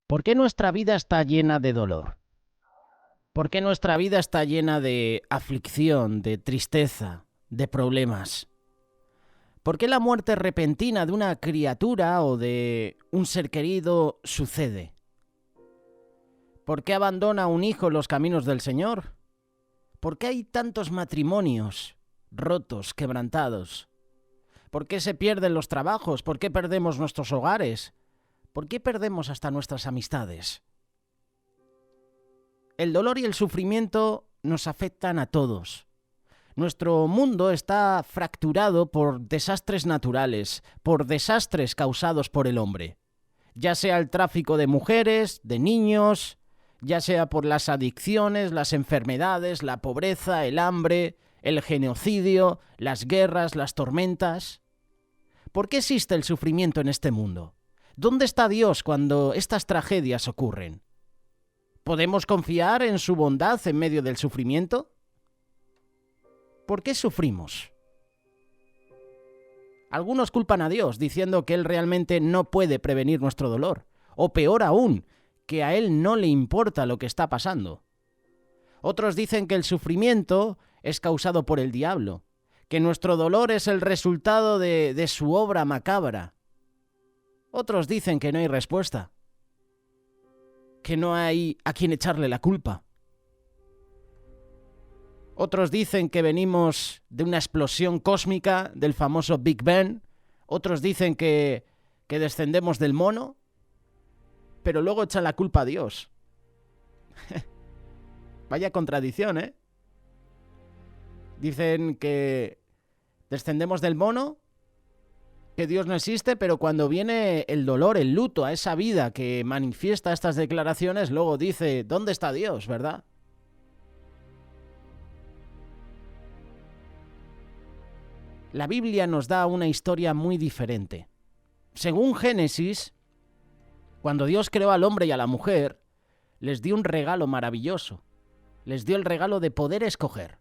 ¿Por qué nuestra vida está llena de dolor? ¿Por qué nuestra vida está llena de aflicción, de tristeza, de problemas? ¿Por qué la muerte repentina de una criatura o de un ser querido sucede? ¿Por qué abandona un hijo los caminos del Señor? ¿Por qué hay tantos matrimonios rotos, quebrantados? ¿Por qué se pierden los trabajos? ¿Por qué perdemos nuestros hogares? ¿Por qué perdemos hasta nuestras amistades? El dolor y el sufrimiento nos afectan a todos. Nuestro mundo está fracturado por desastres naturales, por desastres causados por el hombre. Ya sea el tráfico de mujeres, de niños, ya sea por las adicciones, las enfermedades, la pobreza, el hambre, el genocidio, las guerras, las tormentas. ¿Por qué existe el sufrimiento en este mundo? ¿Dónde está Dios cuando estas tragedias ocurren? ¿Podemos confiar en su bondad en medio del sufrimiento? ¿Por qué sufrimos? Algunos culpan a Dios diciendo que Él realmente no puede prevenir nuestro dolor, o peor aún, que a Él no le importa lo que está pasando. Otros dicen que el sufrimiento es causado por el diablo, que nuestro dolor es el resultado de su obra macabra. Otros dicen que no hay respuesta, que no hay a quien echarle la culpa. Otros dicen que venimos de una explosión cósmica, del famoso Big Bang. Otros dicen que descendemos del mono, pero luego echan la culpa a Dios. Vaya contradicción, ¿eh? Dicen que descendemos del mono, que Dios no existe, pero cuando viene el dolor, el luto a esa vida que manifiesta estas declaraciones, luego dice, ¿dónde está Dios, verdad? La Biblia nos da una historia muy diferente. Según Génesis, cuando Dios creó al hombre y a la mujer, les dio un regalo maravilloso. Les dio el regalo de poder escoger.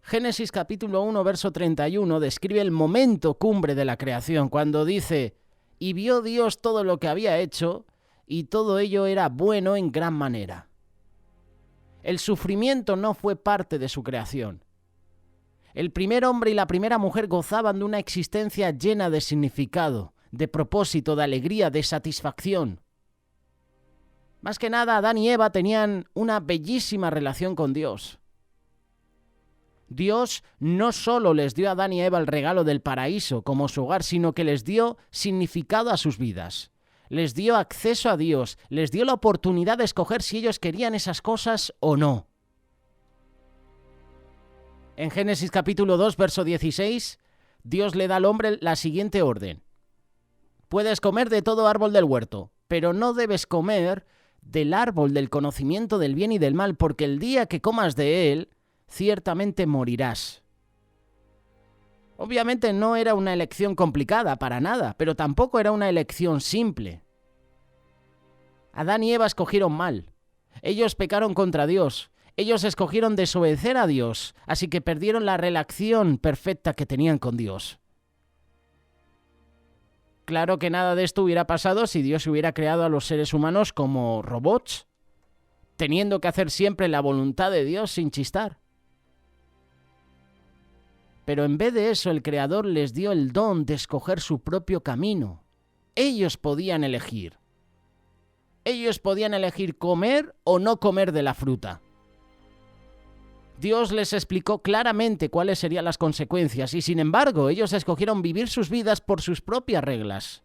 Génesis capítulo 1, verso 31 describe el momento cumbre de la creación, cuando dice, y vio Dios todo lo que había hecho, y todo ello era bueno en gran manera. El sufrimiento no fue parte de su creación. El primer hombre y la primera mujer gozaban de una existencia llena de significado, de propósito, de alegría, de satisfacción. Más que nada, Adán y Eva tenían una bellísima relación con Dios. Dios no solo les dio a Adán y Eva el regalo del paraíso como su hogar, sino que les dio significado a sus vidas. Les dio acceso a Dios, les dio la oportunidad de escoger si ellos querían esas cosas o no. En Génesis capítulo 2, verso 16, Dios le da al hombre la siguiente orden. Puedes comer de todo árbol del huerto, pero no debes comer del árbol del conocimiento del bien y del mal, porque el día que comas de él, ciertamente morirás. Obviamente no era una elección complicada, para nada, pero tampoco era una elección simple. Adán y Eva escogieron mal. Ellos pecaron contra Dios. Ellos escogieron desobedecer a Dios, así que perdieron la relación perfecta que tenían con Dios. Claro que nada de esto hubiera pasado si Dios hubiera creado a los seres humanos como robots, teniendo que hacer siempre la voluntad de Dios sin chistar. Pero en vez de eso, el Creador les dio el don de escoger su propio camino. Ellos podían elegir. Ellos podían elegir comer o no comer de la fruta. Dios les explicó claramente cuáles serían las consecuencias y, sin embargo, ellos escogieron vivir sus vidas por sus propias reglas.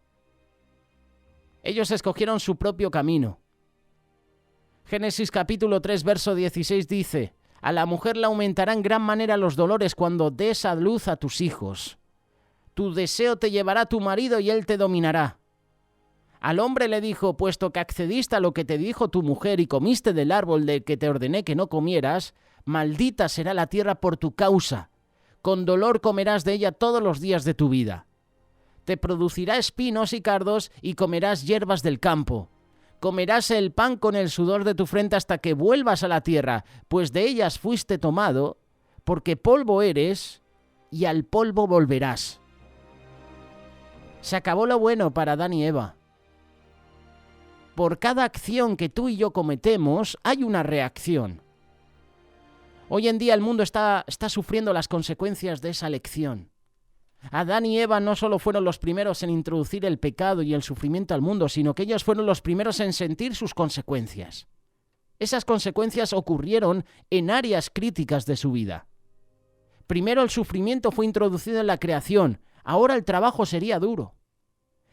Ellos escogieron su propio camino. Génesis capítulo 3, verso 16 dice, a la mujer le aumentarán en gran manera los dolores cuando des a luz a tus hijos. Tu deseo te llevará a tu marido y él te dominará. Al hombre le dijo, puesto que accediste a lo que te dijo tu mujer y comiste del árbol del que te ordené que no comieras, maldita será la tierra por tu causa. Con dolor comerás de ella todos los días de tu vida. Te producirá espinos y cardos y comerás hierbas del campo. Comerás el pan con el sudor de tu frente hasta que vuelvas a la tierra, pues de ellas fuiste tomado, porque polvo eres y al polvo volverás. Se acabó lo bueno para Adán y Eva. por cada acción que tú y yo cometemos hay una reacción. Hoy en día el mundo está sufriendo las consecuencias de esa lección. Adán y Eva no solo fueron los primeros en introducir el pecado y el sufrimiento al mundo, sino que ellos fueron los primeros en sentir sus consecuencias. Esas consecuencias ocurrieron en áreas críticas de su vida. Primero el sufrimiento fue introducido en la creación, ahora el trabajo sería duro.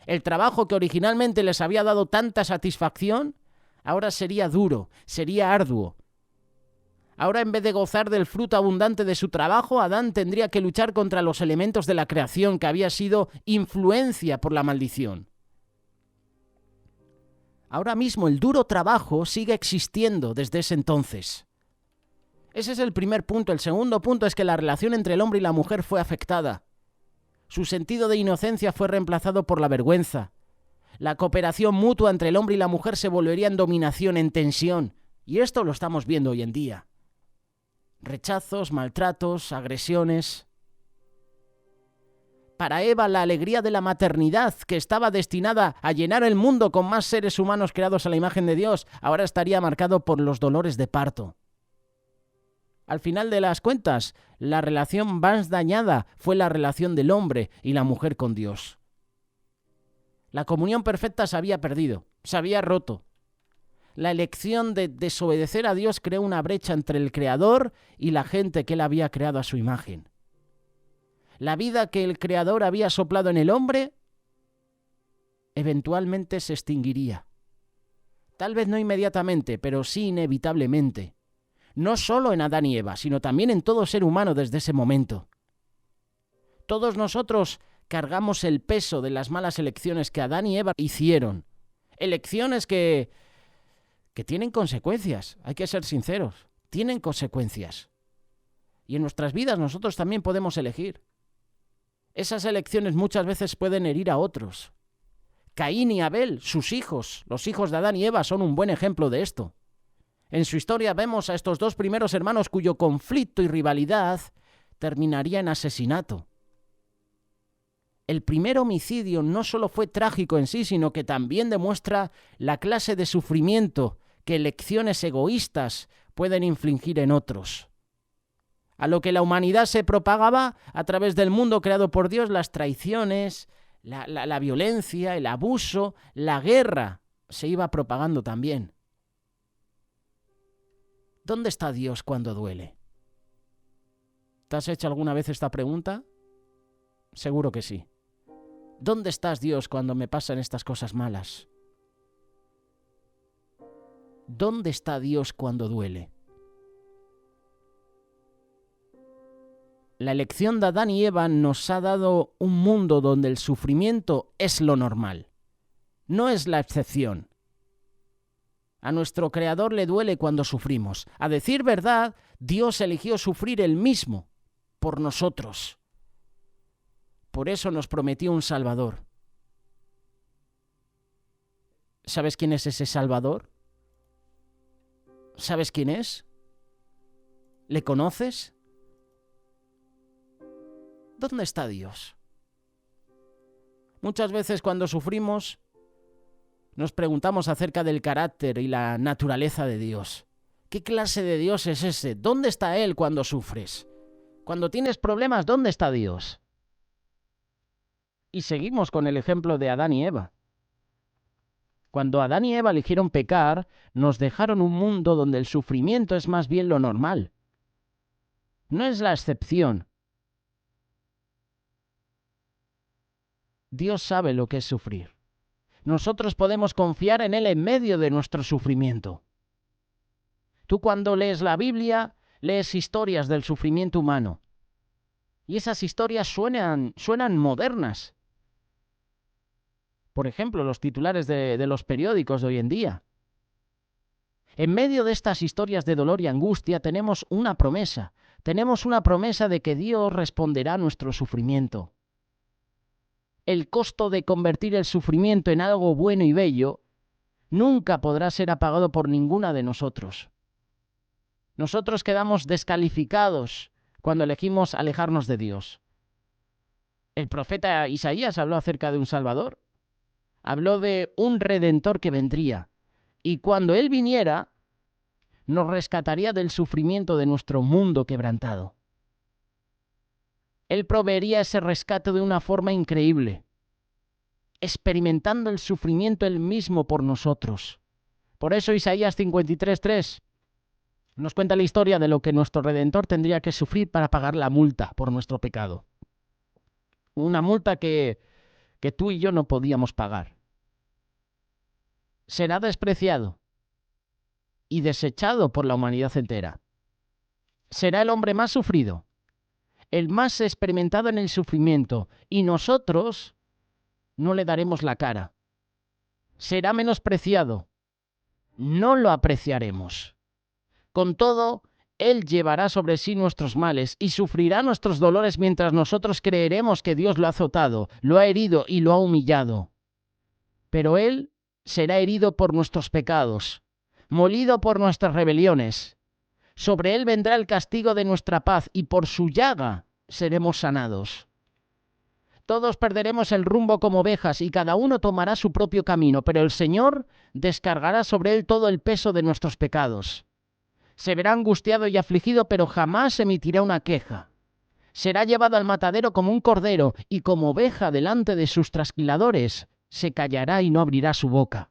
El trabajo que originalmente les había dado tanta satisfacción, ahora sería duro, sería arduo. Ahora, en vez de gozar del fruto abundante de su trabajo, Adán tendría que luchar contra los elementos de la creación que había sido influencia por la maldición. Ahora mismo el duro trabajo sigue existiendo desde ese entonces. Ese es el primer punto. El segundo punto es que la relación entre el hombre y la mujer fue afectada. Su sentido de inocencia fue reemplazado por la vergüenza. La cooperación mutua entre el hombre y la mujer se volvería en dominación, en tensión. Y esto lo estamos viendo hoy en día. Rechazos, maltratos, agresiones. Para Eva, la alegría de la maternidad, que estaba destinada a llenar el mundo con más seres humanos creados a la imagen de Dios, ahora estaría marcado por los dolores de parto. Al final de las cuentas, la relación más dañada fue la relación del hombre y la mujer con Dios. La comunión perfecta se había perdido, se había roto. La elección de desobedecer a Dios creó una brecha entre el Creador y la gente que Él había creado a su imagen. La vida que el Creador había soplado en el hombre eventualmente se extinguiría. Tal vez no inmediatamente, pero sí inevitablemente. No solo en Adán y Eva, sino también en todo ser humano desde ese momento. Todos nosotros cargamos el peso de las malas elecciones que Adán y Eva hicieron. Elecciones que tienen consecuencias, hay que ser sinceros, tienen consecuencias. Y en nuestras vidas nosotros también podemos elegir. Esas elecciones muchas veces pueden herir a otros. Caín y Abel, sus hijos, los hijos de Adán y Eva, son un buen ejemplo de esto. En su historia vemos a estos dos primeros hermanos cuyo conflicto y rivalidad terminaría en asesinato. El primer homicidio no solo fue trágico en sí, sino que también demuestra la clase de sufrimiento que elecciones egoístas pueden infligir en otros. A lo que la humanidad se propagaba a través del mundo creado por Dios, las traiciones, la violencia, el abuso, la guerra, se iba propagando también. ¿Dónde está Dios cuando duele? ¿Te has hecho alguna vez esta pregunta? Seguro que sí. ¿Dónde estás, Dios, cuando me pasan estas cosas malas? ¿Dónde está Dios cuando duele? La elección de Adán y Eva nos ha dado un mundo donde el sufrimiento es lo normal, no es la excepción. A nuestro Creador le duele cuando sufrimos. A decir verdad, Dios eligió sufrir Él mismo por nosotros. Por eso nos prometió un Salvador. ¿Sabes quién es ese Salvador? ¿Sabes quién es? ¿Le conoces? ¿Dónde está Dios? Muchas veces cuando sufrimos nos preguntamos acerca del carácter y la naturaleza de Dios. ¿Qué clase de Dios es ese? ¿Dónde está Él cuando sufres? Cuando tienes problemas, ¿dónde está Dios? Y seguimos con el ejemplo de Adán y Eva. Cuando Adán y Eva eligieron pecar, nos dejaron un mundo donde el sufrimiento es más bien lo normal. No es la excepción. Dios sabe lo que es sufrir. Nosotros podemos confiar en Él en medio de nuestro sufrimiento. Tú cuando lees la Biblia, lees historias del sufrimiento humano. Y esas historias suenan modernas. Por ejemplo, los titulares de los periódicos de hoy en día. En medio de estas historias de dolor y angustia tenemos una promesa. Tenemos una promesa de que Dios responderá a nuestro sufrimiento. El costo de convertir el sufrimiento en algo bueno y bello nunca podrá ser apagado por ninguna de nosotros. Nosotros quedamos descalificados cuando elegimos alejarnos de Dios. El profeta Isaías habló acerca de un Salvador. Habló de un Redentor que vendría. Y cuando Él viniera, nos rescataría del sufrimiento de nuestro mundo quebrantado. Él proveería ese rescate de una forma increíble, experimentando el sufrimiento Él mismo por nosotros. Por eso Isaías 53:3 nos cuenta la historia de lo que nuestro Redentor tendría que sufrir para pagar la multa por nuestro pecado. Una multa que tú y yo no podíamos pagar. Será despreciado y desechado por la humanidad entera. Será el hombre más sufrido, el más experimentado en el sufrimiento, y nosotros no le daremos la cara. Será menospreciado, no lo apreciaremos. Con todo, Él llevará sobre sí nuestros males y sufrirá nuestros dolores mientras nosotros creeremos que Dios lo ha azotado, lo ha herido y lo ha humillado. Pero Él será herido por nuestros pecados, molido por nuestras rebeliones. Sobre Él vendrá el castigo de nuestra paz y por su llaga seremos sanados. Todos perderemos el rumbo como ovejas y cada uno tomará su propio camino, pero el Señor descargará sobre Él todo el peso de nuestros pecados. Se verá angustiado y afligido, pero jamás emitirá una queja. Será llevado al matadero como un cordero y como oveja delante de sus trasquiladores, se callará y no abrirá su boca.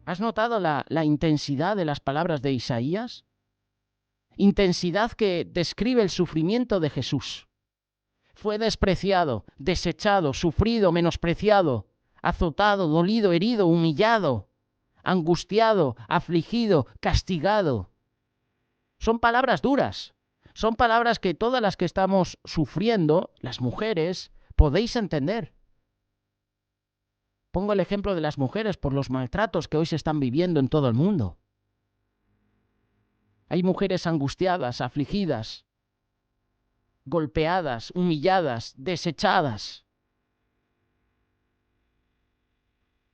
¿Has notado la intensidad de las palabras de Isaías? Intensidad que describe el sufrimiento de Jesús. Fue despreciado, desechado, sufrido, menospreciado, azotado, dolido, herido, humillado, angustiado, afligido, castigado. Son palabras duras. Son palabras que todas las que estamos sufriendo, las mujeres, podéis entender. Pongo el ejemplo de las mujeres por los maltratos que hoy se están viviendo en todo el mundo. Hay mujeres angustiadas, afligidas, golpeadas, humilladas, desechadas.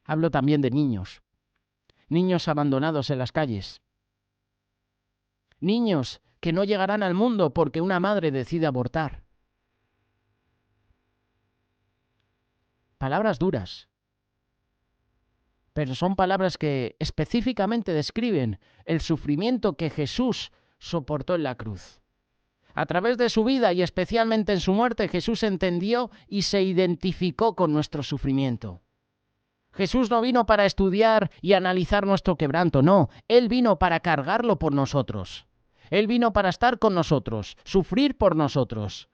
Hablo también de niños. Niños abandonados en las calles. Niños que no llegarán al mundo porque una madre decide abortar. Palabras duras. Pero son palabras que específicamente describen el sufrimiento que Jesús soportó en la cruz. A través de su vida y especialmente en su muerte, Jesús entendió y se identificó con nuestro sufrimiento. Jesús no vino para estudiar y analizar nuestro quebranto, no. Él vino para cargarlo por nosotros. Él vino para estar con nosotros, sufrir por nosotros.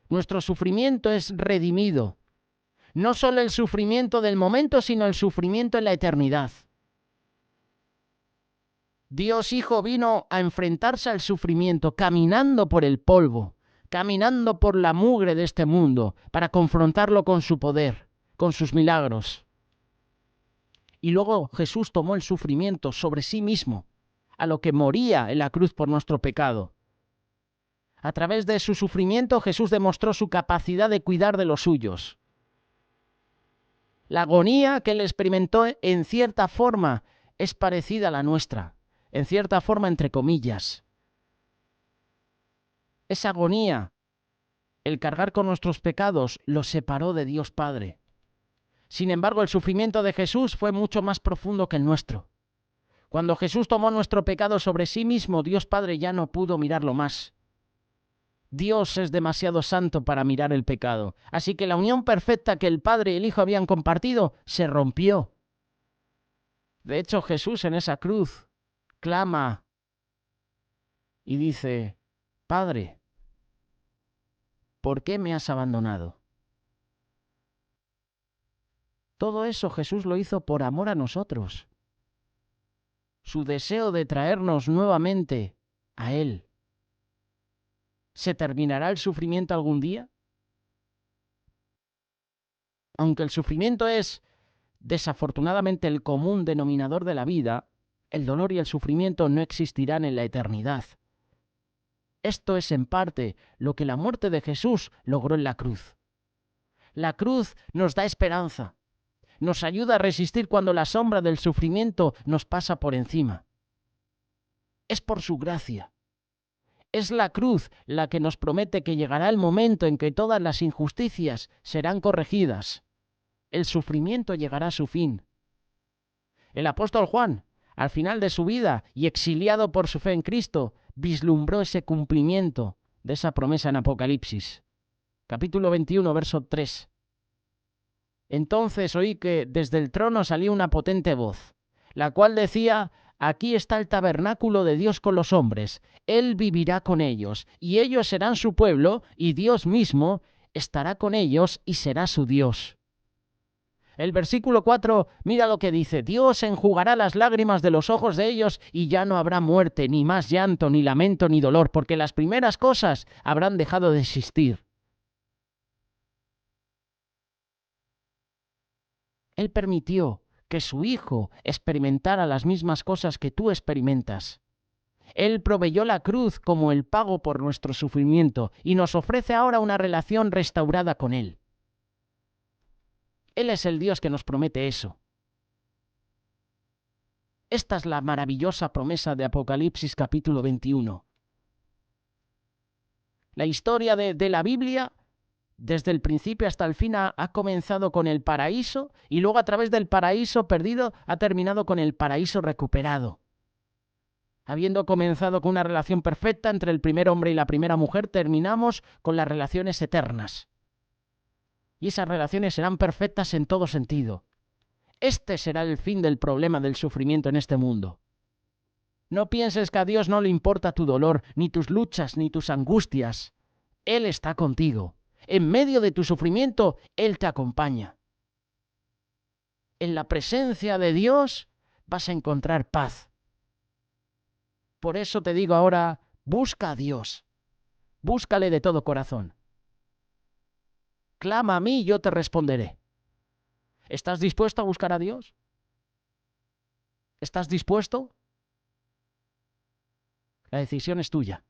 Nuestro sufrimiento es redimido. No solo el sufrimiento del momento, sino el sufrimiento en la eternidad. Dios Hijo vino a enfrentarse al sufrimiento, caminando por el polvo, caminando por la mugre de este mundo, para confrontarlo con su poder, con sus milagros. Y luego Jesús tomó el sufrimiento sobre sí mismo, a lo que moría en la cruz por nuestro pecado. A través de su sufrimiento, Jesús demostró su capacidad de cuidar de los suyos. La agonía que él experimentó, en cierta forma, es parecida a la nuestra. En cierta forma, entre comillas. Esa agonía, el cargar con nuestros pecados, lo separó de Dios Padre. Sin embargo, el sufrimiento de Jesús fue mucho más profundo que el nuestro. Cuando Jesús tomó nuestro pecado sobre sí mismo, Dios Padre ya no pudo mirarlo más. Dios es demasiado santo para mirar el pecado. Así que la unión perfecta que el Padre y el Hijo habían compartido se rompió. De hecho, Jesús en esa cruz clama y dice: Padre, ¿por qué me has abandonado? Todo eso Jesús lo hizo por amor a nosotros. Su deseo de traernos nuevamente a Él. ¿Se terminará el sufrimiento algún día? Aunque el sufrimiento es, desafortunadamente, el común denominador de la vida, el dolor y el sufrimiento no existirán en la eternidad. Esto es en parte lo que la muerte de Jesús logró en la cruz. La cruz nos da esperanza, nos ayuda a resistir cuando la sombra del sufrimiento nos pasa por encima. Es por su gracia. Es la cruz la que nos promete que llegará el momento en que todas las injusticias serán corregidas. El sufrimiento llegará a su fin. El apóstol Juan, al final de su vida y exiliado por su fe en Cristo, vislumbró ese cumplimiento de esa promesa en Apocalipsis. Capítulo 21, verso 3. Entonces oí que desde el trono salía una potente voz, la cual decía: aquí está el tabernáculo de Dios con los hombres. Él vivirá con ellos, y ellos serán su pueblo, y Dios mismo estará con ellos y será su Dios. El versículo 4, mira lo que dice: Dios enjugará las lágrimas de los ojos de ellos, y ya no habrá muerte, ni más llanto, ni lamento, ni dolor, porque las primeras cosas habrán dejado de existir. Él permitió que su Hijo experimentara las mismas cosas que tú experimentas. Él proveyó la cruz como el pago por nuestro sufrimiento y nos ofrece ahora una relación restaurada con Él. Él es el Dios que nos promete eso. Esta es la maravillosa promesa de Apocalipsis capítulo 21. La historia de la Biblia, desde el principio hasta el fin, ha comenzado con el paraíso y luego a través del paraíso perdido ha terminado con el paraíso recuperado. Habiendo comenzado con una relación perfecta entre el primer hombre y la primera mujer, terminamos con las relaciones eternas. Y esas relaciones serán perfectas en todo sentido. Este será el fin del problema del sufrimiento en este mundo. No pienses que a Dios no le importa tu dolor, ni tus luchas, ni tus angustias. Él está contigo. En medio de tu sufrimiento, Él te acompaña. En la presencia de Dios vas a encontrar paz. Por eso te digo ahora, busca a Dios. Búscale de todo corazón. Clama a mí y yo te responderé. ¿Estás dispuesto a buscar a Dios? ¿Estás dispuesto? La decisión es tuya.